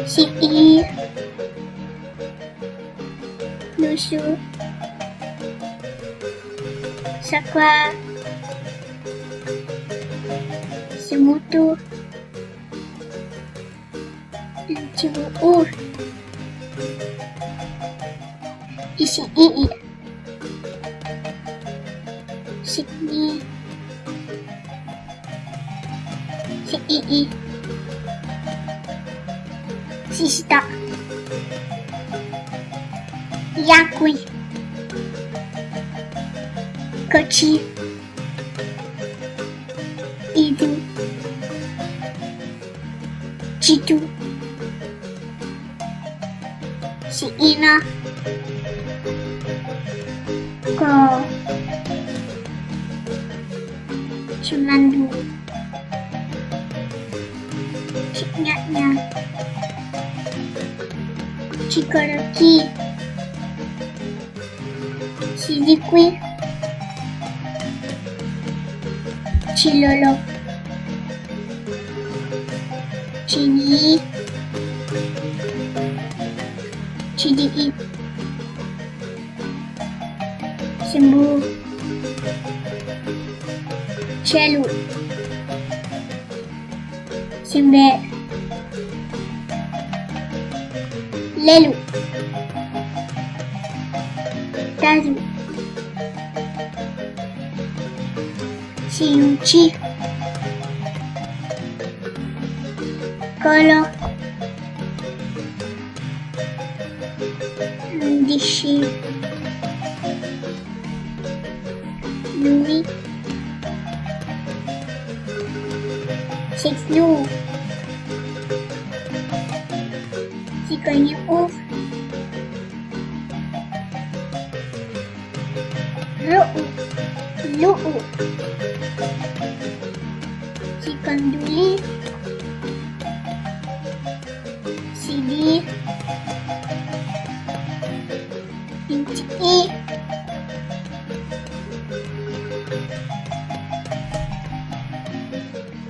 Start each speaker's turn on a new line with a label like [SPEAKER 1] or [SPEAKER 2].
[SPEAKER 1] si i, lusu, sakuaa, si mutu, si uu, si ii, si ni, si ii, si sta, yakui, kochi, idu, chitu, si ina, ko, si mandu, si nyanya, si koroki, si likui, si lolo, si ni, si di, sembu, celu, sembe, lelu, tadu, si uci, kolo, dishi, nui, sexnu, si kanyu, ru'u, lu'u, si kanduli, si di,